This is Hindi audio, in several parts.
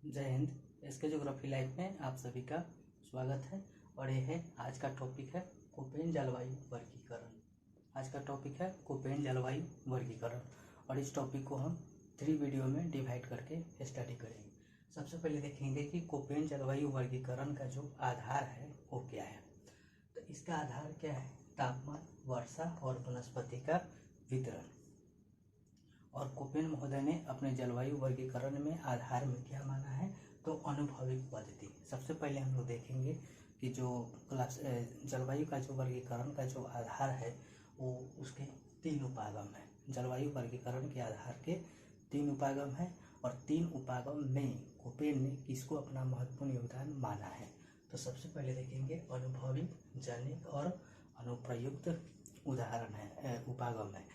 जय हिंद। एसके ज्योग्राफी लाइफ में आप सभी का स्वागत है। और ये है आज का टॉपिक है कोपेन जलवायु वर्गीकरण। आज का टॉपिक है कोपेन जलवायु वर्गीकरण और इस टॉपिक को हम 3 वीडियो में डिवाइड करके स्टडी करेंगे। सबसे पहले देखेंगे कि कोपेन जलवायु वर्गीकरण का जो आधार है वो क्या है। तो इसका आधार क्या है? तापमान, वर्षा और वनस्पति का वितरण। और कोपेन महोदय ने अपने जलवायु वर्गीकरण में आधार में क्या माना है? तो अनुभविक पद्धति। सबसे पहले हम लोग देखेंगे कि जो जलवायु का जो वर्गीकरण का जो आधार है वो उसके 3 उपागम है। जलवायु वर्गीकरण के आधार के 3 उपागम है और 3 उपागम में कोपेन ने किसको अपना महत्वपूर्ण योगदान माना है। तो सबसे पहले देखेंगे अनुभविक, जनिक और अनुप्रयुक्त उदाहरण है उपागम है।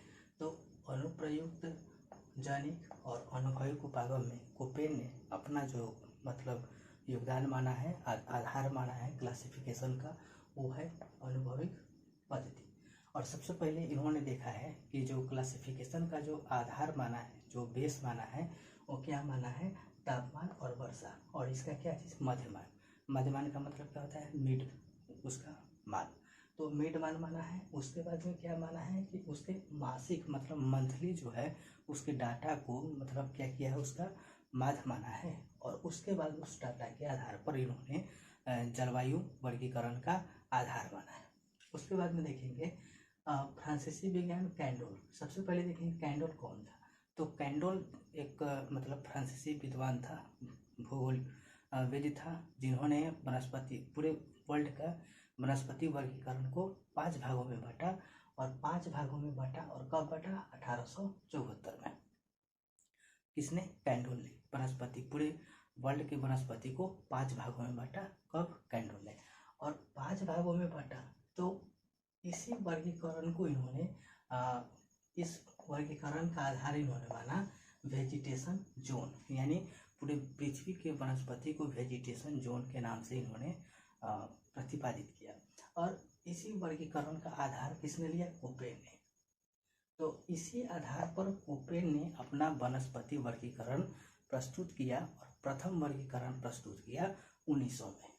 तो अनुप्रयुक्त, जनिक और अनुभविक उपागम में कोपेन ने अपना जो योगदान माना है, आधार माना है क्लासिफिकेशन का, वो है अनुभविक पद्धति। और सबसे पहले इन्होंने देखा है कि जो क्लासिफिकेशन का जो आधार माना है, जो बेस माना है, वो क्या माना है? तापमान और वर्षा और इसका क्या चीज़? मध्यमान। मध्यमान का मतलब क्या होता है? मिड, उसका मान। तो मिड मान माना है। उसके बाद में क्या माना है कि उसके मासिक मंथली जो है उसके डाटा को क्या किया है? उसका माध्य माना है। और उसके बाद उस डाटा के आधार पर इन्होंने जलवायु वर्गीकरण का आधार माना है। उसके बाद में देखेंगे फ्रांसीसी विज्ञान कैंडोल। सबसे पहले देखेंगे कैंडोल कौन था। तो कैंडोल एक फ्रांसीसी विद्वान था, भूगोलविद था, जिन्होंने वनस्पति, पूरे वर्ल्ड का वनस्पति वर्गीकरण को 5 भागों में बांटा। और 5 भागों में बांटा और कब बांटा? 1874 में। किसने? कैंडोल ने वनस्पति, पूरे वर्ल्ड के वनस्पति को 5 भागों में बांटा। कब? कैंडोल ने। और 5 भागों में बांटा तो इसी वर्गीकरण को इन्होंने इस वर्गीकरण का आधार इन्होंने माना वेजिटेशन जोन, यानी पूरे पृथ्वी के वनस्पति को वेजिटेशन जोन के नाम से इन्होंने प्रतिपादित किया। और इसी वर्गीकरण का आधार किसने लिया? कोपेन ने। तो इसी आधार पर कोपेन ने अपना वनस्पति वर्गीकरण प्रस्तुत किया और प्रथम वर्गीकरण प्रस्तुत किया 1900 में।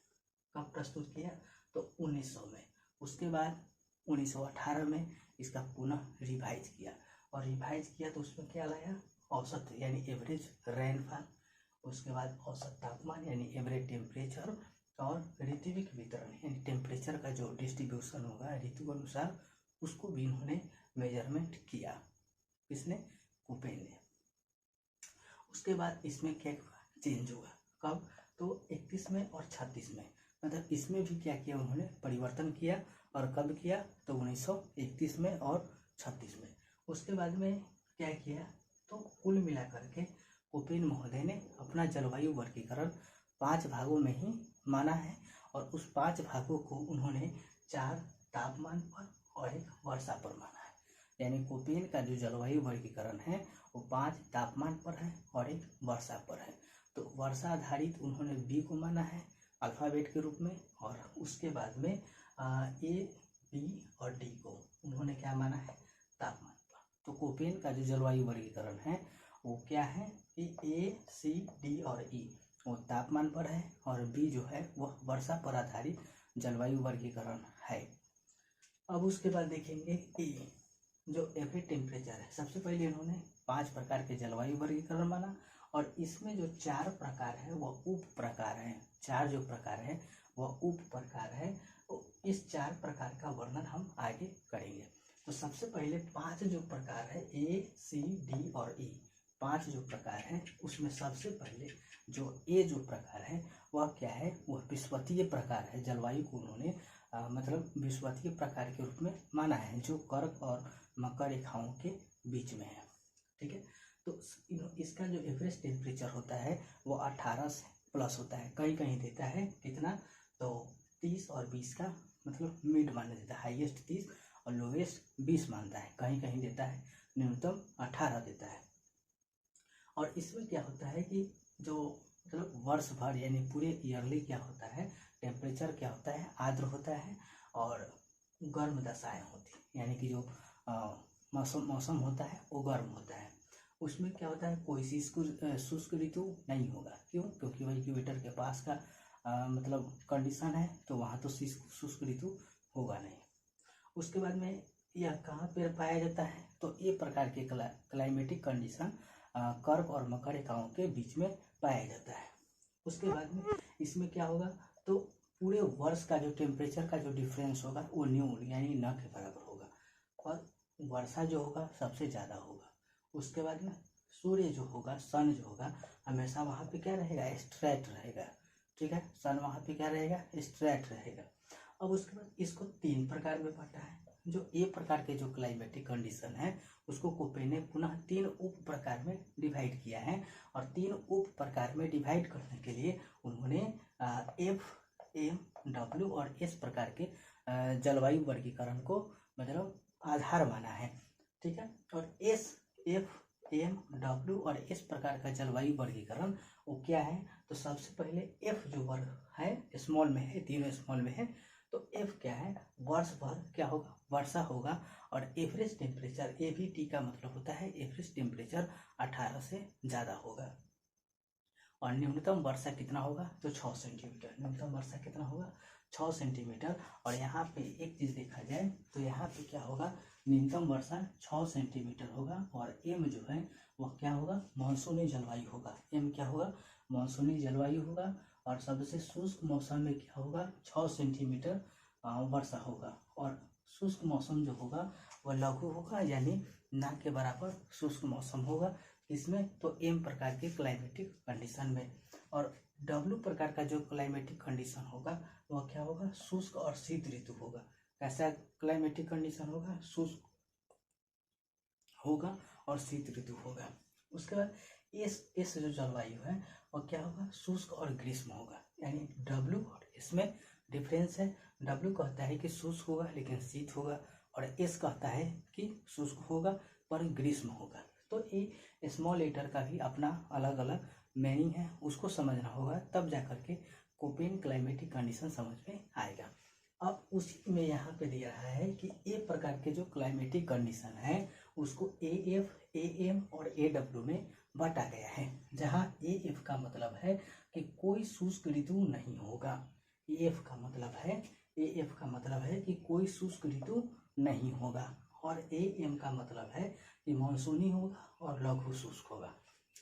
कब प्रस्तुत किया? तो 1900 में। उसके बाद 1918 में इसका पुनः रिवाइज किया। और रिवाइज किया तो उसमें क्या लाया? औसत यानी एवरेज रेनफॉल, उसके बाद औसत तापमान यानी एवरेज टेम्परेचर, और ऋतुविक वितरण यानी टेम्परेचर का जो डिस्ट्रीब्यूशन होगा ऋतु अनुसार, उसको भी इन्होंने मेजरमेंट किया। किसने? कोपेन ने। उसके बाद इसमें क्या चेंज हुआ? कब? तो 31 में और 36 में, इसमें भी क्या किया? उन्होंने परिवर्तन किया। और कब किया? तो 1931 में और 36 में। उसके बाद में क्या किया? तो कुल मिलाकर के कोपेन महोदय ने अपना जलवायु वर्गीकरण 5 भागों में ही माना है। और उस 5 भागों को उन्होंने 4 तापमान पर और 1 वर्षा पर माना है। यानी कोपेन का जो जलवायु वर्गीकरण है वो 5 तापमान पर है और 1 वर्षा पर है। तो वर्षा आधारित उन्होंने बी को माना है अल्फाबेट के रूप में। और उसके बाद में ए, बी और डी को उन्होंने क्या माना है? तापमान पर। तो कोपेन का जो जलवायु वर्गीकरण है वो क्या है कि ए, सी, डी और ई वो तापमान पर है और बी जो है वह वर्षा पर आधारित जलवायु वर्गीकरण है। अब उसके बाद देखेंगे ई, जो एवरेज टेम्परेचर है। सबसे पहले इन्होंने 5 प्रकार के जलवायु वर्गीकरण माना और इसमें जो 4 प्रकार है वह उप प्रकार है। 4 जो प्रकार है वह उप प्रकार है। तो इस 4 प्रकार का वर्णन हम आगे करेंगे। तो सबसे पहले 5 जो प्रकार है ए, सी, डी और ई, 5 जो प्रकार है उसमें सबसे पहले जो ए जो प्रकार है वह क्या है? वह विषुवतीय प्रकार है। जलवायु को उन्होंने विषुवतीय प्रकार के रूप में माना है, जो कर्क और मकर रेखाओं के बीच में है। ठीक है। तो इसका जो एवरेज टेम्परेचर होता है वो 18 से प्लस होता है। कहीं कहीं देता है कितना? तो 30 और 20 का मिड मान देता है। हाईएस्ट 30 और लोएस्ट 20 मानता है। कहीं कहीं देता है न्यूनतम 18 देता है। और इसमें क्या होता है कि जो वर्ष भर यानी पूरे ईयरली क्या होता है? टेम्परेचर क्या होता है? आर्द्र होता है और गर्म दशाएं होती, यानी कि जो मौसम होता है वो गर्म होता है। उसमें क्या होता है, कोई शुष्क ऋतु नहीं होगा। क्यों? क्योंकि वही इक्वेटर के पास का मतलब कंडीशन है, तो वहाँ तो शुष्क ऋतु होगा नहीं। उसके बाद में यह कहाँ पर पाया जाता है, तो ये प्रकार के क्लाइमेटिक कंडीशन कर्क और मकर रेखाओं के बीच में पाया जाता है। उसके बाद में इसमें क्या होगा, तो पूरे वर्ष का जो टेम्परेचर का जो डिफरेंस होगा वो न्यून यानी न के बराबर होगा, और वर्षा जो होगा सबसे ज़्यादा होगा। उसके बाद में सूर्य जो होगा, सन जो होगा, हमेशा वहाँ पे क्या रहेगा, स्ट्रेट रहेगा। ठीक है, सन वहाँ पे क्या रहेगा, स्ट्रेट रहेगा। अब उसके बाद इसको 3 प्रकार में बांटा है। जो ए प्रकार के जो क्लाइमेटिक कंडीशन है उसको कोपेन ने पुनः 3 उप प्रकार में डिवाइड किया है, और 3 उप प्रकार में डिवाइड करने के लिए उन्होंने एफ, एम, डब्ल्यू और एस प्रकार के जलवायु वर्गीकरण को मतलब आधार माना है। ठीक है, और एस, एफ, एम, डब्ल्यू और एस प्रकार का जलवायु वर्गीकरण वो क्या है, तो सबसे पहले एफ जो वर्ग है स्मॉल में है, तीनों स्मॉल में है, तो एफ क्या है, वर्ष भर क्या होगा, वर्षा होगा, और एवरेज टेम्परेचर, एवीटी का मतलब होता है एवरेज टेम्परेचर 18 से ज़्यादा होगा। और न्यूनतम वर्षा कितना होगा, तो 6 सेंटीमीटर। न्यूनतम वर्षा कितना होगा, 6 सेंटीमीटर। और यहाँ पे एक चीज़ देखा जाए तो यहाँ पे क्या होगा, न्यूनतम वर्षा 6 सेंटीमीटर होगा, और एम जो है वह क्या होगा, मानसूनी जलवायु होगा। एम क्या होगा, मानसूनी जलवायु होगा। और सबसे शुष्क मौसम में क्या होगा, 6 सेंटीमीटर वर्षा होगा। और शुष्क मौसम जो होगा वह लघु होगा, यानी ना के बराबर शुष्क मौसम होगा। इसमें तो एम प्रकार के क्लाइमेटिक कंडीशन में। और डब्ल्यू प्रकार का जो क्लाइमेटिक कंडीशन होगा वह क्या होगा, शुष्क और शीत ऋतु होगा। कैसा क्लाइमेटिक कंडीशन होगा, शुष्क होगा और शीत ऋतु होगा। उसके बाद एस जो जलवायु है वह क्या होगा, शुष्क और ग्रीष्म होगा। यानी डब्ल्यू और एस में डिफरेंस है। डब्ल्यू कहता है कि शुष्क होगा लेकिन शीत होगा, और एस कहता है कि शुष्क होगा पर ग्रीष्म होगा। तो ये स्मॉल लेटर का भी अपना अलग अलग मीनिंग है, उसको समझना होगा, तब जाकर के कोपेन क्लाइमेटिक कंडीशन समझ में आएगा। अब उसी में यहाँ पे दिया रहा है कि ए प्रकार के जो क्लाइमेटिक कंडीशन है उसको ए एफ, ए एम और ए डब्ल्यू में बांटा गया है। जहाँ ए एफ का मतलब है कि कोई शुष्क ऋतु नहीं होगा। ए एफ का मतलब है, ए एफ का मतलब है कि कोई शुष्क ऋतु नहीं होगा। और ए एम का मतलब है कि मानसूनी होगा और लघु शुष्क होगा।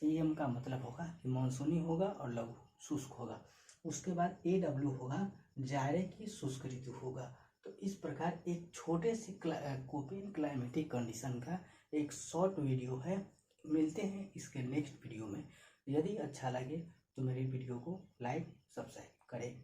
ए एम का मतलब होगा कि मानसूनी होगा और लघु शुष्क होगा। उसके बाद ए डब्ल्यू होगा, जाड़े की शुष्क ऋतु होगा। तो इस प्रकार एक छोटे से कोपेन क्लाइमेटिक कंडीशन का एक शॉर्ट वीडियो है। मिलते हैं इसके नेक्स्ट वीडियो में। यदि अच्छा लगे तो मेरी वीडियो को लाइक सब्सक्राइब करें।